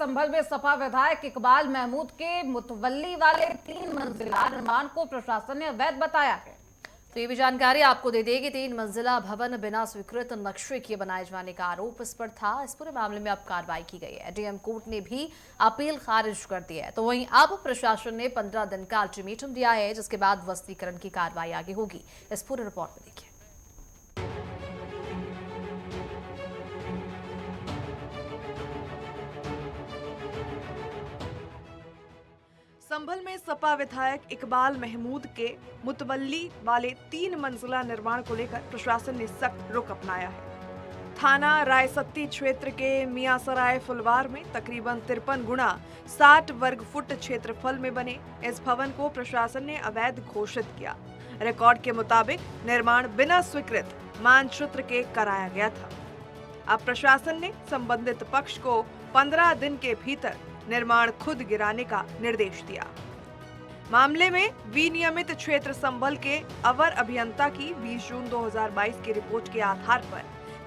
संभल में सपा विधायक इकबाल महमूद के मुतवल्ली वाले 3 मंजिला निर्माण को प्रशासन ने अवैध बताया है। तो ये भी जानकारी आपको दे देगी। 3 मंजिला भवन बिना स्वीकृत नक्शे के बनाए जाने का आरोप इस पर था। इस पूरे मामले में अब कार्रवाई की गई है। डीएम कोर्ट ने भी अपील खारिज कर दी है। तो वहीं अब प्रशासन ने 15 दिन का अल्टीमेटम दिया है, जिसके बाद ध्वस्तीकरण की कार्रवाई आगे होगी। इस पूरे रिपोर्ट में देखिए। संभल में सपा विधायक इकबाल महमूद के मुतवल्ली वाले 3 मंजिला निर्माण को लेकर प्रशासन ने सख्त रुख अपनाया है। थाना रायसत्ती क्षेत्र के मियासराय फुलवार में तकरीबन 53 गुणा 60 वर्ग फुट क्षेत्रफल में बने इस भवन को प्रशासन ने अवैध घोषित किया। रिकॉर्ड के मुताबिक निर्माण बिना स्वीकृत मानचित्र के कराया गया था। अब प्रशासन ने संबंधित पक्ष को 15 दिन के भीतर निर्माण खुद गिराने का निर्देश दिया। मामले में विनियमित क्षेत्र संभल के अवर अभियंता की 20 जून 2022 की रिपोर्ट के आधार पर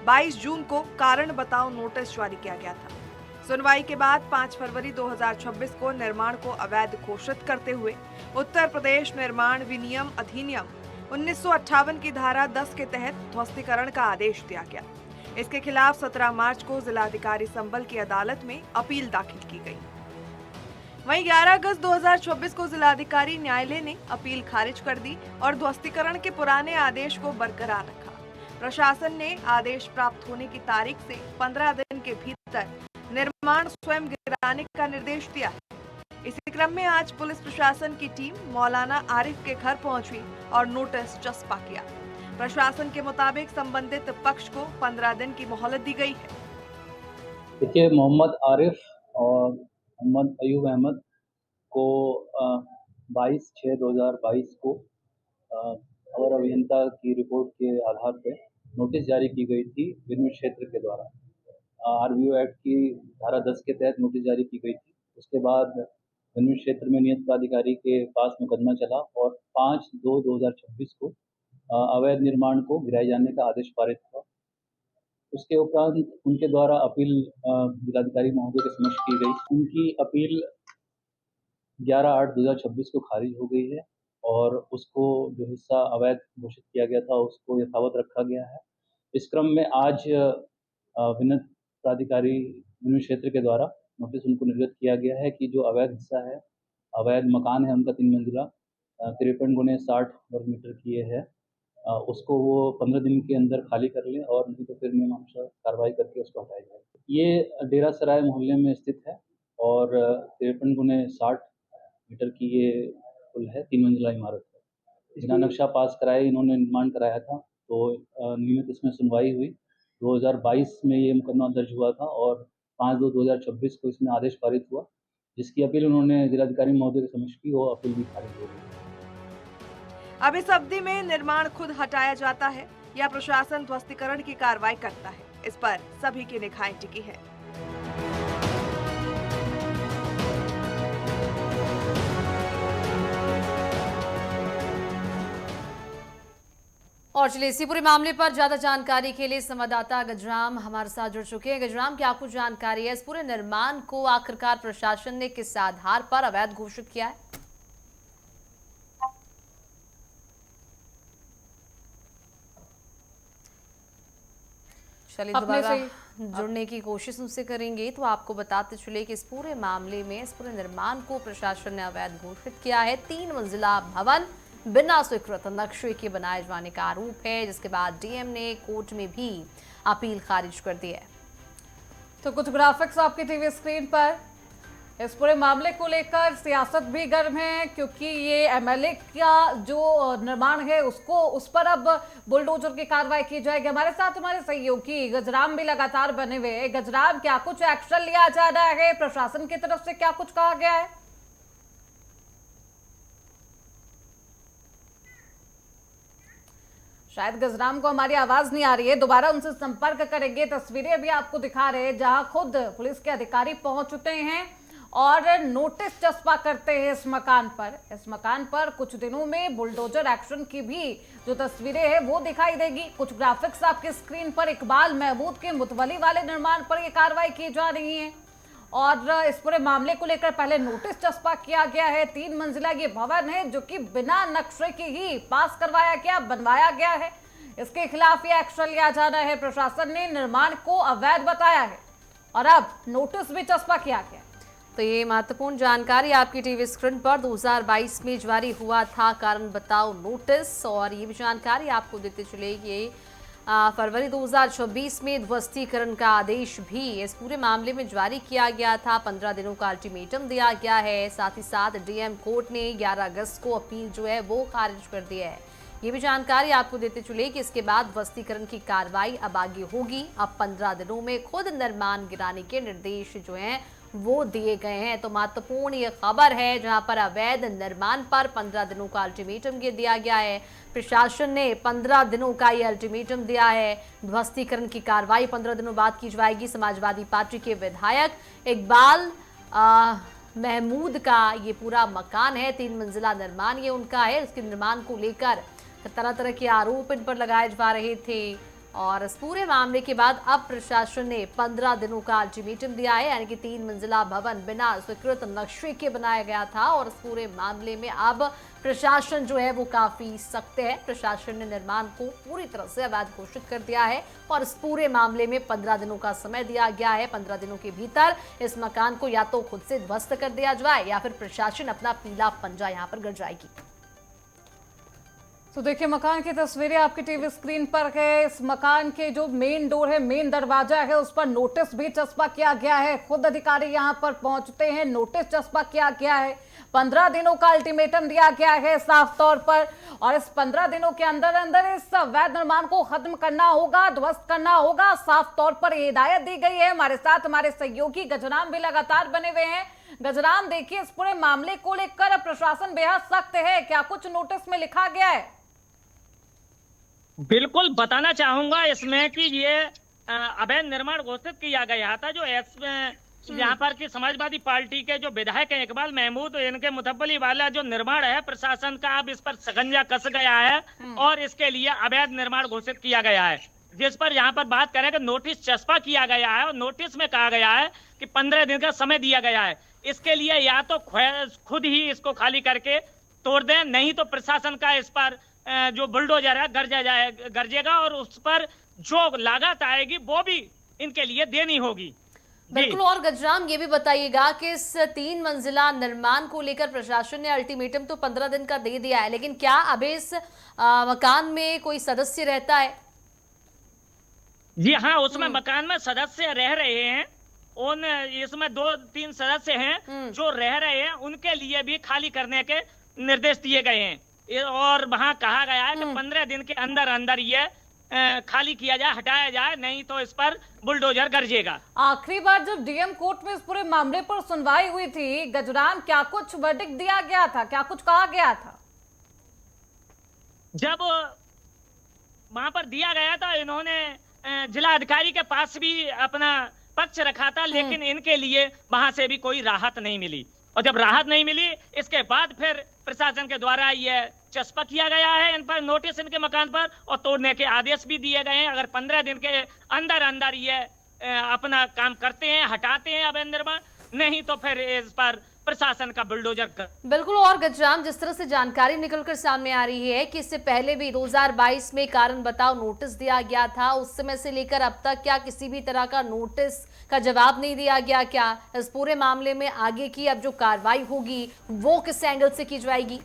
22 जून को कारण बताओ नोटिस जारी किया गया था। सुनवाई के बाद 5 फरवरी 2026 को निर्माण को अवैध घोषित करते हुए उत्तर प्रदेश निर्माण विनियम अधिनियम 1958 की धारा 10 के तहत ध्वस्तीकरण का आदेश दिया गया। इसके खिलाफ 17 मार्च को जिलाधिकारी संभल की अदालत में अपील दाखिल की गई। वहीं 11 अगस्त 2024 को जिलाधिकारी न्यायालय ने अपील खारिज कर दी और ध्वस्तीकरण के पुराने आदेश को बरकरार रखा। प्रशासन ने आदेश प्राप्त होने की तारीख से 15 दिन के भीतर निर्माण स्वयं गिराने का निर्देश दिया है। इसी क्रम में आज पुलिस प्रशासन की टीम मौलाना आरिफ के घर पहुंची और नोटिस चस्पा किया। प्रशासन के मुताबिक संबंधित पक्ष को 15 दिन की मोहलत दी गई है। देखिए, मोहम्मद आरिफ और मोहम्मद अयूब अहमद को 22/6/2022 को अवर अभियंता की रिपोर्ट के आधार पर नोटिस जारी की गई थी। विनियमित क्षेत्र के द्वारा आरवीओ एक्ट की धारा 10 के तहत नोटिस जारी की गई थी। उसके बाद विनियमित क्षेत्र में नियत प्राधिकारी के पास मुकदमा चला और 5/2/2026 को अवैध निर्माण को गिराए जाने का आदेश पारित हुआ। उसके उपरांत उनके द्वारा अपील जिलाधिकारी महोदय के समक्ष की गई। उनकी अपील 11/8/2026 को खारिज हो गई है और उसको जो हिस्सा अवैध घोषित किया गया था उसको यथावत रखा गया है। इस क्रम में आज विनियत प्राधिकारी विनियमित क्षेत्र के द्वारा नोटिस उनको निर्गत किया गया है कि जो अवैध हिस्सा है, अवैध मकान है उनका 3 मंजिला 53 गुने 60 वर्ग मीटर की ये है, उसको वो 15 दिन के अंदर खाली कर लें और नहीं तो फिर नियमानुसार कार्रवाई करके उसको हटाया जाए। ये डेरा सराय मोहल्ले में स्थित है और 53 गुने 60 मीटर की ये पुल है, 3 मंजिला इमारत है। बिना नक्शा पास कराए इन्होंने निर्माण कराया था, तो नियमित इसमें सुनवाई हुई। 2022 में ये मुकदमा दर्ज हुआ था और 5/2/2026 को इसमें आदेश पारित हुआ, जिसकी अपील उन्होंने जिलाधिकारी महोदय के समक्ष की। वो अपील भी खारिज हो गई। अब इस अवधि में निर्माण खुद हटाया जाता है या प्रशासन ध्वस्तीकरण की कार्रवाई करता है, इस पर सभी की निगाहें टिकी है। और चलिए इसी पूरे मामले पर ज्यादा जानकारी के लिए संवाददाता गजराम हमारे साथ जुड़ चुके हैं। गजराम, क्या कुछ जानकारी है? इस पूरे निर्माण को आखिरकार प्रशासन ने किस आधार पर अवैध घोषित किया है? चलिए दोबारा जुड़ने की कोशिश उनसे करेंगे। तो आपको बताते चले कि इस पूरे मामले में इस पूरे निर्माण को प्रशासन ने अवैध घोषित किया है। 3 मंजिला भवन बिना स्वीकृत नक्शे के बनाए जाने का आरोप है, जिसके बाद डीएम ने कोर्ट में भी अपील खारिज कर दी है। तो कुछ ग्राफिक्स आपकी टीवी स्क्रीन पर। इस पूरे मामले को लेकर सियासत भी गर्म है, क्योंकि ये एमएलए का जो निर्माण है उसको उस पर अब बुलडोजर की कार्रवाई की जाएगी। हमारे साथ हमारे सहयोगी गजराम भी लगातार बने हुए हैं। गजराम, क्या कुछ एक्शन लिया जा रहा है? प्रशासन की तरफ से क्या कुछ कहा गया है? शायद गजराम को हमारी आवाज नहीं आ रही है, दोबारा उनसे संपर्क करेंगे। तस्वीरें भी आपको दिखा रहे हैं जहां खुद पुलिस के अधिकारी पहुंच चुके हैं और नोटिस चस्पा करते हैं इस मकान पर। इस मकान पर कुछ दिनों में बुलडोजर एक्शन की भी जो तस्वीरें हैं वो दिखाई देगी। कुछ ग्राफिक्स आपके स्क्रीन पर। इकबाल महमूद के मुतवली वाले निर्माण पर यह कार्रवाई की जा रही है और इस पूरे मामले को लेकर पहले नोटिस चस्पा किया गया है। 3 मंजिला ये भवन है जो कि बिना नक्शे के ही पास करवाया गया, बनवाया गया है। इसके खिलाफ ये एक्शन लिया जाना है। प्रशासन ने निर्माण को अवैध बताया है और अब नोटिस भी चस्पा किया गया। तो ये महत्वपूर्ण जानकारी आपकी टीवी स्क्रीन पर 2022 में जारी हुआ था कारण बताओ नोटिस, और ये भी जानकारी आपको देते चले कि फरवरी 2026 में ध्वस्तीकरण का आदेश भी इस पूरे मामले में जारी किया गया था। 15 दिनों का अल्टीमेटम दिया गया है। साथ ही साथ डीएम कोर्ट ने 11 अगस्त को अपील जो है वो खारिज कर दिया है। ये भी जानकारी आपको देते चले कि इसके बाद ध्वस्तीकरण की कार्रवाई अब आगे होगी। अब 15 दिनों में खुद निर्माण गिराने के निर्देश जो हैं वो दिए गए हैं। तो महत्वपूर्ण ये खबर है जहां पर अवैध निर्माण पर 15 दिनों का अल्टीमेटम दिया गया है। प्रशासन ने 15 दिनों का ये अल्टीमेटम दिया है। ध्वस्तीकरण की कार्रवाई 15 दिनों बाद की जाएगी। समाजवादी पार्टी के विधायक इकबाल महमूद का ये पूरा मकान है, 3 मंजिला निर्माण ये उनका है। इसके निर्माण को लेकर तरह तरह के आरोप इन पर लगाए जा रहे थे और इस पूरे मामले के बाद अब प्रशासन ने 15 दिनों का अल्टीमेटम दिया है, यानी कि 3 मंजिला भवन बिना स्वीकृत नक्शे के बनाया गया था। और इस पूरे मामले में अब प्रशासन जो है वो काफी सख्त है। प्रशासन ने निर्माण को पूरी तरह से अवैध घोषित कर दिया है और इस पूरे मामले में 15 दिनों का समय दिया गया है। 15 दिनों के भीतर इस मकान को या तो खुद से ध्वस्त कर दिया जाए या फिर प्रशासन अपना पीला पंजा यहाँ पर गरजाएगी। तो देखिए मकान की तस्वीरें आपकी टीवी स्क्रीन पर है। इस मकान के जो मेन डोर है, मेन दरवाजा है, उस पर नोटिस भी चस्पा किया गया है। खुद अधिकारी यहां पर पहुंचते हैं, नोटिस चस्पा किया गया है। 15 दिनों का अल्टीमेटम दिया गया है साफ तौर पर, और इस 15 दिनों के अंदर अंदर इस अवैध निर्माण को खत्म करना होगा, ध्वस्त करना होगा। साफ तौर पर ये हिदायत दी गई है। हमारे साथ हमारे सहयोगी गजराम भी लगातार बने हुए हैं। गजराम, देखिए इस पूरे मामले को लेकर प्रशासन बेहद सख्त है, क्या कुछ नोटिस में लिखा गया है? बिल्कुल बताना चाहूंगा इसमें कि ये अवैध निर्माण घोषित किया गया था। जो यहाँ पर की समाजवादी पार्टी के जो विधायक हैं इकबाल महमूद, इनके मुतब्बली वाला जो निर्माण है प्रशासन का अब इस पर शिकंजा कस गया है और इसके लिए अवैध निर्माण घोषित किया गया है, जिस पर यहाँ पर बात करें कि नोटिस चस्पा किया गया है। और नोटिस में कहा गया है कि 15 दिन का समय दिया गया है। इसके लिए या तो खुद ही इसको खाली करके तोड़ दें, नहीं तो प्रशासन का इस पर जो बुलडोजर है गरजेगा और उस पर जो लागत आएगी वो भी इनके लिए देनी होगी। बिल्कुल। और गजराम ये भी बताइएगा कि इस 3 मंजिला निर्माण को लेकर प्रशासन ने अल्टीमेटम तो 15 दिन का दे दिया है, लेकिन क्या अब इस मकान में कोई सदस्य रहता है? जी हाँ, उसमें मकान में सदस्य रह रहे हैं। इसमें 2-3 सदस्य हैं जो रह रहे हैं, उनके लिए भी खाली करने के निर्देश दिए गए हैं। और वहां कहा गया है कि 15 दिन के अंदर अंदर ये खाली किया जाए, हटाया जाए, नहीं तो इस पर बुलडोजर गरजेगा। आखिरी बार जब डीएम कोर्ट में इस पूरे मामले पर सुनवाई हुई थी गजराम, क्या कुछ वर्डिक्ट दिया गया था, क्या कुछ कहा गया था? जब वहां पर दिया गया था, इन्होंने जिला अधिकारी के पास भी अपना पक्ष रखा था, लेकिन इनके लिए वहां से भी कोई राहत नहीं मिली। और जब राहत नहीं मिली, इसके बाद फिर प्रशासन के द्वारा ये चस्पा किया गया है इन पर नोटिस, इनके मकान पर, और तोड़ने के आदेश भी दिए गए हैं। अगर 15 दिन के अंदर अंदर ये अपना काम करते हैं, हटाते हैं अवैध निर्माण, नहीं तो फिर इस पर प्रशासन का बुलडोजर कर। बिल्कुल। और गजराम, जिस तरह से जानकारी निकलकर सामने आ रही है कि इससे पहले भी 2022 में कारण बताओ नोटिस दिया गया था, उस समय से लेकर अब तक क्या किसी भी तरह का नोटिस का जवाब नहीं दिया गया? क्या इस पूरे मामले में आगे की अब जो कार्रवाई होगी वो किस एंगल से की जाएगी?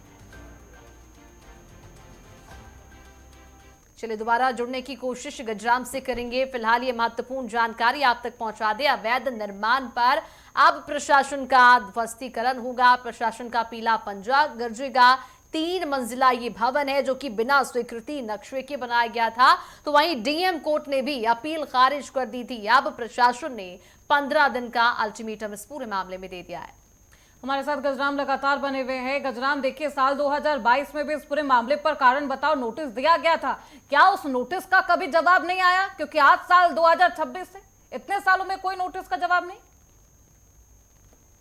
चलिए दोबारा जुड़ने की कोशिश गजराम से करेंगे। फिलहाल ये महत्वपूर्ण जानकारी आप तक पहुंचा दे। अवैध निर्माण पर अब प्रशासन का ध्वस्तीकरण होगा, प्रशासन का पीला पंजा गरजेगा। 3 मंजिला ये भवन है जो कि बिना स्वीकृति नक्शे के बनाया गया था। तो वहीं डीएम कोर्ट ने भी अपील खारिज कर दी थी। अब प्रशासन ने 15 दिन का अल्टीमेटम इस पूरे मामले में दे दिया है। हमारे साथ गजराम लगातार बने हुए हैं। गजराम, देखिए साल 2022 में भी इस पूरे मामले पर कारण बताओ नोटिस दिया गया था, क्या उस नोटिस का कभी जवाब नहीं आया? क्योंकि आज साल 2026 है, इतने सालों में कोई नोटिस का जवाब नहीं।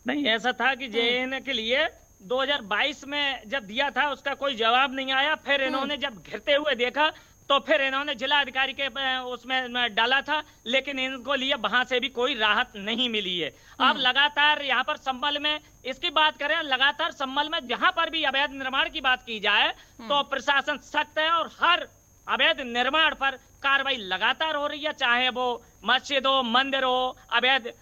ऐसा था कि जेएन के लिए 2022 में जब दिया था उसका कोई जवाब नहीं आया। फिर इन्होंने जब घिरते हुए देखा तो फिर इन्होंने जिला अधिकारी के उसमें डाला था, लेकिन इनको लिए वहां से भी कोई राहत नहीं मिली है। अब लगातार यहाँ पर संभल में इसकी बात करें, लगातार संभल में जहां पर भी अवैध निर्माण की बात की जाए तो प्रशासन सख्त है और हर अवैध निर्माण पर कार्रवाई लगातार हो रही है, चाहे वो मस्जिद हो, मंदिर हो, अवैध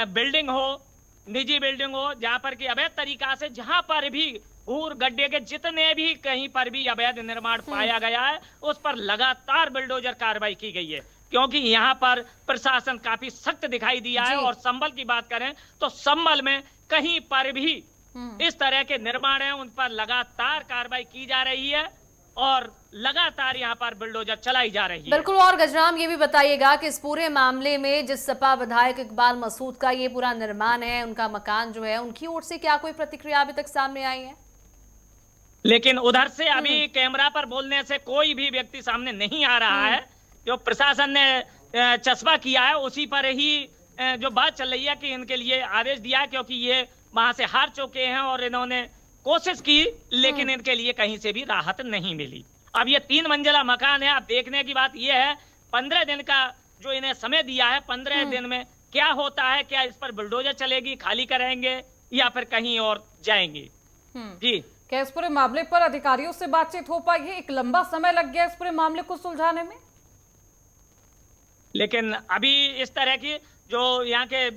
बिल्डिंग हो, निजी बिल्डिंग हो, जहां पर कि अवैध तरीका से जहां पर भी घूर गड्ढे के जितने भी कहीं पर भी अवैध निर्माण पाया गया है उस पर लगातार बुलडोजर कार्रवाई की गई है, क्योंकि यहाँ पर प्रशासन काफी सख्त दिखाई दिया है। और संभल की बात करें तो संभल में कहीं पर भी इस तरह के निर्माण है उन पर लगातार कार्रवाई की जा रही है और लगातार यहाँ पर बुलडोजर चलाई जा रही है। बिल्कुल। और गजराम, ये भी बताइएगा कि इस पूरे मामले में जिस सपा विधायक इकबाल मसूद का ये पूरा निर्माण है, उनका मकान जो है, उनकी ओर से क्या कोई प्रतिक्रिया अभी तक सामने आई है? लेकिन उधर से अभी कैमरा पर बोलने से कोई भी व्यक्ति सामने नहीं आ रहा है। जो प्रशासन ने चस्पा किया है उसी पर ही जो बात चल रही है कि इनके लिए आदेश दिया है, क्योंकि ये वहां से हार चुके हैं और इन्होंने कोशिश की लेकिन इनके लिए कहीं से भी राहत नहीं मिली। अब ये 3 मंजिला मकान है। अब देखने की बात ये है 15 दिन का जो इन्हें समय दिया है, 15 दिन में क्या होता है, क्या इस पर बुलडोजर चलेगी, खाली करेंगे या फिर कहीं और जाएंगे। जी, क्या इस पूरे मामले पर अधिकारियों से बातचीत हो पाई है? एक लंबा समय लग गया इस पूरे मामले को सुलझाने में, लेकिन अभी इस तरह की जो यहाँ के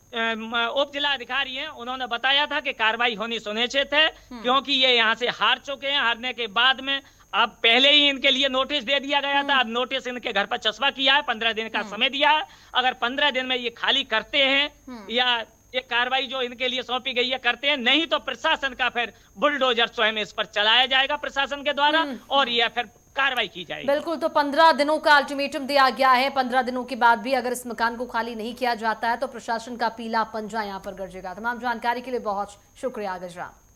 उप जिला अधिकारी हैं उन्होंने बताया था कि कार्रवाई होनी सुनिश्चित है, क्योंकि ये यहाँ से हार चुके हैं। हारने के बाद में अब पहले ही इनके लिए नोटिस दे दिया गया था, अब नोटिस इनके घर पर चस्पा किया है, 15 दिन का समय दिया है। अगर 15 दिन में ये खाली करते हैं या ये कार्रवाई जो इनके लिए सौंपी गई है करते हैं, नहीं तो प्रशासन का फिर बुलडोजर स्वयं इस पर चलाया जाएगा प्रशासन के द्वारा और यह फिर कार्रवाई की जाएगी। बिल्कुल। तो 15 दिनों का अल्टीमेटम दिया गया है। 15 दिनों के बाद भी अगर इस मकान को खाली नहीं किया जाता है तो प्रशासन का पीला पंजा यहाँ पर गरजेगा। तमाम जानकारी के लिए बहुत शुक्रिया गजराम।